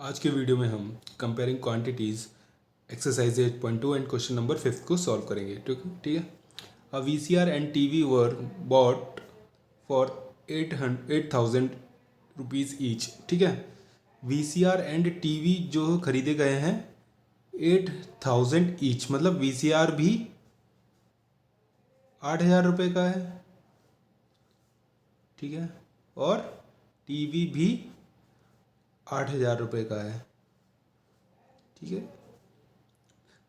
आज के वीडियो में हम comparing quantities exercise 8.2 and question number 5 को सॉल्व करेंगे। ठीक है। A VCR and TV were bought for 8,000 rupees each. ठीक है। वीसीआर एंड टीवी जो खरीदे गए हैं 8,000 ईच, मतलब वीसीआर भी 8,000 रुपये का है। ठीक है। और टीवी भी 8,000 रुपये का है। ठीक है।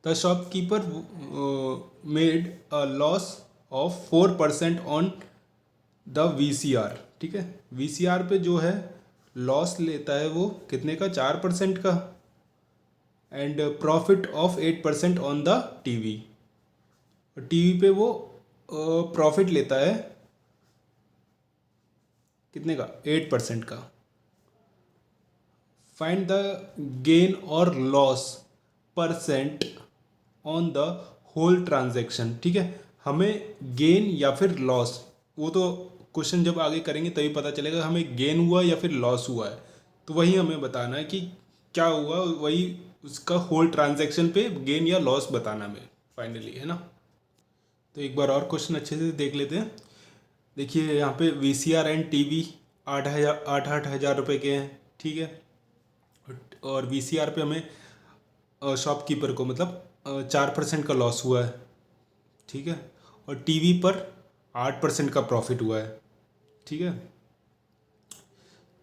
The shopkeeper made a loss of 4% on the VCR. ठीक है। वीसीआर पे जो है लॉस लेता है वो कितने का, 4% का। And profit of 8% on the TV. TV पे वो प्रॉफिट लेता है कितने का, 8% का। फाइंड द गेन और loss percent on the whole transaction. ठीक है। हमें गेन या फिर लॉस, वो तो क्वेश्चन जब आगे करेंगे तभी पता चलेगा हमें गेन हुआ या फिर लॉस हुआ है। तो वही हमें बताना है कि क्या हुआ, वही उसका होल ट्रांजैक्शन पे गेन या लॉस बताना हमें फाइनली, है ना। तो एक बार और क्वेश्चन अच्छे से देख लेते हैं। देखिए यहाँ पे V C R and T V 8,000 रुपये के हैं। ठीक है। और वी सी आर पे हमें शॉपकीपर को मतलब 4% का लॉस हुआ है। ठीक है। और टीवी पर 8% का प्रॉफिट हुआ है। ठीक है।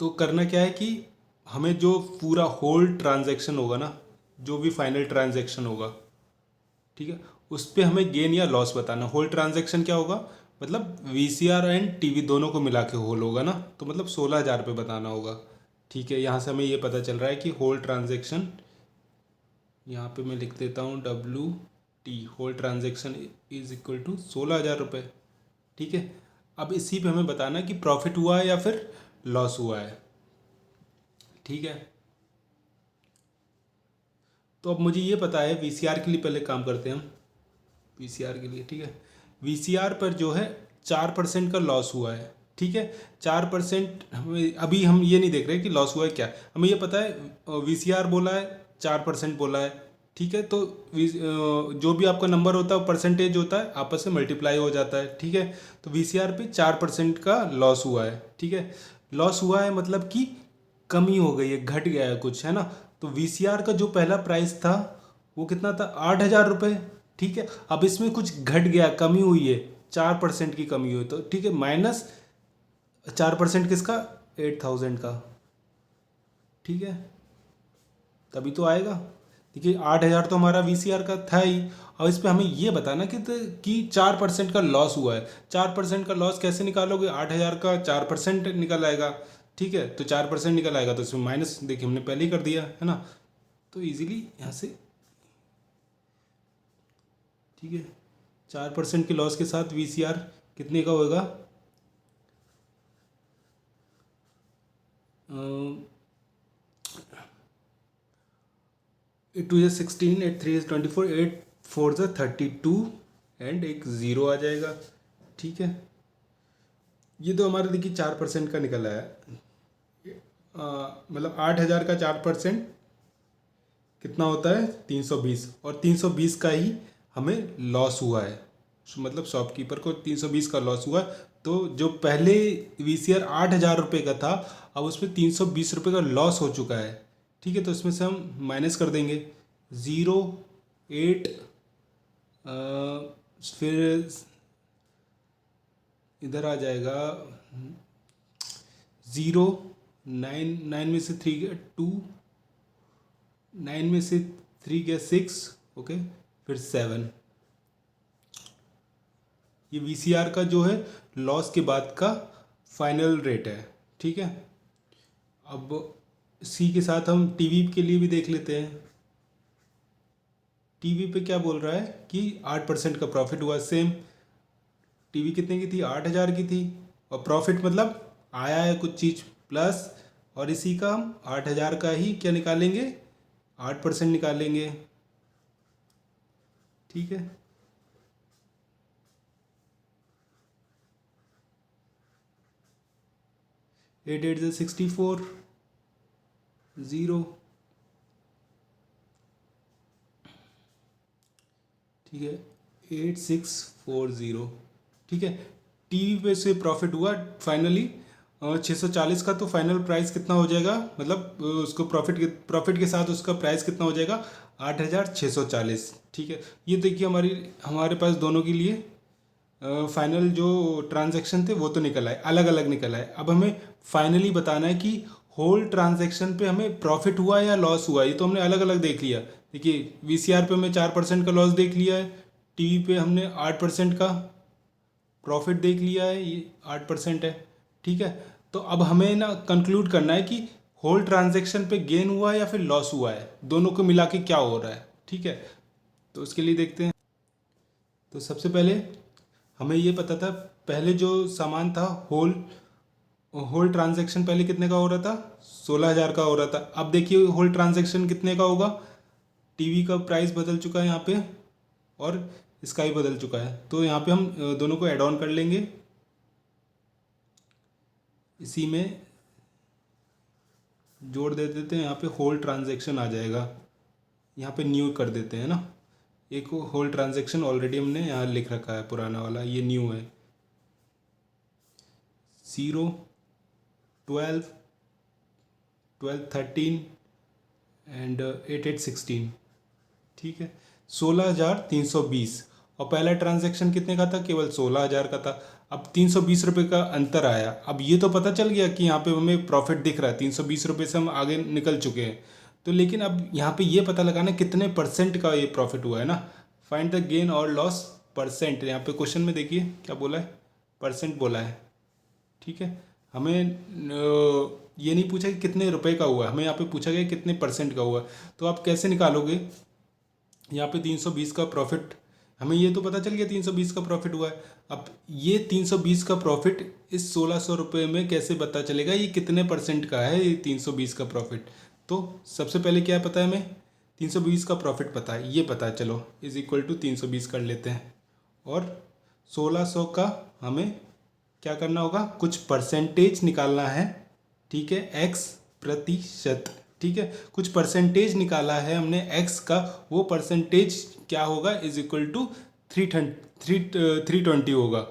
तो करना क्या है कि हमें जो पूरा होल ट्रांजैक्शन होगा ना, जो भी फाइनल ट्रांजैक्शन होगा, ठीक है, उस पर हमें गेन या लॉस बताना। होल ट्रांजैक्शन क्या होगा, मतलब V C R and TV दोनों को मिला के होल होगा ना, तो मतलब 16,000 रुपये बताना होगा। ठीक है। यहाँ से हमें ये पता चल रहा है कि होल ट्रांजैक्शन, यहाँ पे मैं लिख देता हूँ WT, whole transaction is equal to 16,000 रुपये। ठीक है। अब इसी पे हमें बताना कि प्रॉफिट हुआ है या फिर लॉस हुआ है। ठीक है। तो अब मुझे ये पता है वीसीआर के लिए पहले काम करते हैं हम। वीसीआर के लिए, ठीक है, वीसीआर पर जो है 4% का लॉस हुआ है। ठीक है। 4% हमें, अभी हम ये नहीं देख रहे कि लॉस हुआ है क्या, हमें ये पता है वीसीआर बोला है, 4% बोला है। ठीक है। तो जो भी आपका नंबर होता है वो परसेंटेज होता है, आपस में मल्टीप्लाई हो जाता है। ठीक है। तो वीसीआर पे 4% का लॉस हुआ है। ठीक है। लॉस हुआ है मतलब कि कमी हो गई है, घट गया है कुछ, है ना। तो वीसीआर का जो पहला प्राइस था वो कितना था, 8,000 रुपये। ठीक है। अब इसमें कुछ घट गया, कमी हुई है, 4% की कमी हुई, तो ठीक है, माइनस 4% किसका, 8,000 का। ठीक है। तभी तो आएगा। देखिए 8,000 तो हमारा वीसीआर का था ही। और इस पे हमें ये बताना कि 4% का लॉस हुआ है। 4% का लॉस कैसे निकालोगे, 8,000 का 4% निकल आएगा। ठीक है। तो 4% निकल आएगा तो इसमें माइनस, देखिए हमने पहले ही कर दिया है ना, तो इजीली यहाँ से। ठीक है। 4% के लॉस के साथ वीसीआर कितने का होगा, 8 2 16, 8 3 24, 8 4 32 एंड एक ज़ीरो आ जाएगा। ठीक है। ये तो हमारा देखिए 4% का निकला है। मतलब 8,000 का 4% कितना होता है, 320, और 320 का ही हमें लॉस हुआ है। मतलब शॉपकीपर को 320 का लॉस हुआ है। तो जो पहले वीसीआर 8,000 रुपये का था, अब उसमें 320 रुपये का लॉस हो चुका है। ठीक है। तो इसमें से हम माइनस कर देंगे, 0 8, फिर इधर आ जाएगा 0 9, 9 में से 3 गया 2, 9 में से 3 गया 6, ओके, फिर 7। ये वीसीआर का जो है लॉस के बाद का फाइनल रेट है। ठीक है। अब सी के साथ हम टीवी के लिए भी देख लेते हैं। टीवी पे क्या बोल रहा है कि 8% का प्रॉफिट हुआ, सेम। टीवी कितने की थी, 8,000 की थी। और प्रॉफिट मतलब आया है कुछ चीज़ प्लस, और इसी का हम 8,000 का ही क्या निकालेंगे, 8% निकालेंगे। ठीक है। 8 8 64, 0। ठीक है 8640। ठीक है टीवी पे से प्रॉफिट हुआ फाइनली 640 का, तो फाइनल प्राइस कितना हो जाएगा, मतलब उसको प्रॉफिट के साथ उसका प्राइस कितना हो जाएगा 8640। ठीक है ये देखिए हमारे पास दोनों के लिए फाइनल जो ट्रांजैक्शन थे वो तो निकल आए, अलग अलग निकल आए। अब हमें फाइनली बताना है कि होल ट्रांजैक्शन पे हमें प्रॉफिट हुआ या लॉस हुआ। ये तो हमने अलग अलग देख लिया। देखिए वीसीआर पे हमें 4% का लॉस देख लिया है, टीवी पे हमने 8% का प्रॉफिट देख लिया है, ये 8% है। ठीक है तो अब हमें ना कंक्लूड करना है कि होल ट्रांजैक्शन पे गेन हुआ है या फिर लॉस हुआ है, दोनों को मिला के क्या हो रहा है। ठीक है तो उसके लिए देखते हैं। तो सबसे पहले हमें ये पता था, पहले जो सामान था होल होल ट्रांजैक्शन पहले कितने का हो रहा था, 16,000 का हो रहा था। अब देखिए होल ट्रांजैक्शन कितने का होगा, टीवी का प्राइस बदल चुका है यहाँ पे और इसका ही बदल चुका है, तो यहाँ पे हम दोनों को ऐड ऑन कर लेंगे। इसी में जोड़ दे देते हैं, यहाँ पे होल ट्रांजैक्शन आ जाएगा, यहाँ पे न्यू कर देते हैं ना। एक होल ट्रांजैक्शन ऑलरेडी हमने यहाँ लिख रखा है, पुराना वाला, ये न्यू है। 0 12 12 13 एंड 8 8 16। ठीक है 16,320। और पहला ट्रांजैक्शन कितने का था, केवल 16,000 का था। अब 320 रुपये का अंतर आया। अब ये तो पता चल गया कि यहाँ पे हमें प्रॉफिट दिख रहा है, 320 रुपये से हम आगे निकल चुके हैं। तो लेकिन अब यहाँ पे ये पता लगाना कितने परसेंट का ये प्रॉफिट हुआ है ना। फाइंड द गेन और लॉस परसेंट। यहाँ पे क्वेश्चन में देखिए क्या बोला है, परसेंट बोला है। ठीक है हमें ये नहीं पूछा कि कितने रुपए का हुआ, हमें यहाँ पे पूछा गया कितने परसेंट का हुआ। तो आप कैसे निकालोगे, यहाँ पे 320 का प्रॉफिट, हमें ये तो पता चल गया 320 का प्रॉफिट हुआ है। अब ये 320 का प्रॉफिट इस 1600 रुपये में कैसे पता चलेगा ये कितने परसेंट का है ये 320 का प्रॉफिट। तो सबसे पहले क्या पता है, हमें 320 का प्रॉफिट पता है, ये पता है, चलो इज इक्वल टू 320 कर लेते हैं। और 1600 का हमें क्या करना होगा, कुछ परसेंटेज निकालना है। ठीक है एक्स प्रतिशत। ठीक है कुछ परसेंटेज निकाला है हमने एक्स का, वो परसेंटेज क्या होगा, इज इक्वल टू 320 होगा।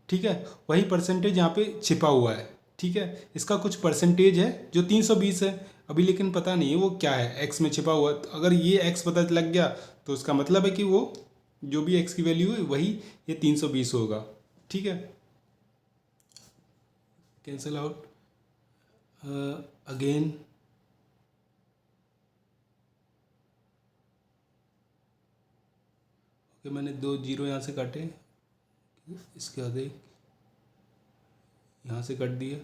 ठीक है वही परसेंटेज यहाँ पे छिपा हुआ है। ठीक है इसका कुछ परसेंटेज है जो 320 है अभी, लेकिन पता नहीं है वो क्या है, एक्स में छिपा हुआ। तो अगर ये एक्स पता लग गया तो उसका मतलब है कि वो जो भी एक्स की वैल्यू है वही ये 320 होगा। ठीक है कैंसिल आउट अगेन। ओके मैंने 2 जीरो यहाँ से काटे, इसके आगे यहाँ से कट दिए,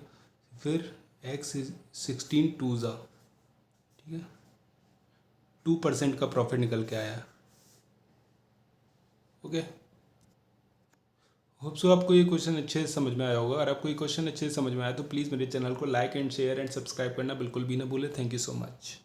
फिर एक्स 16 टू ज़ा। ठीक है 2% का प्रॉफिट निकल के आया। ओके होप सो आपको ये क्वेश्चन अच्छे से समझ में आया होगा। अगर आपको ये क्वेश्चन अच्छे से समझ में आया तो प्लीज़ मेरे चैनल को like and share and subscribe करना बिल्कुल भी ना भूलें। Thank you so much.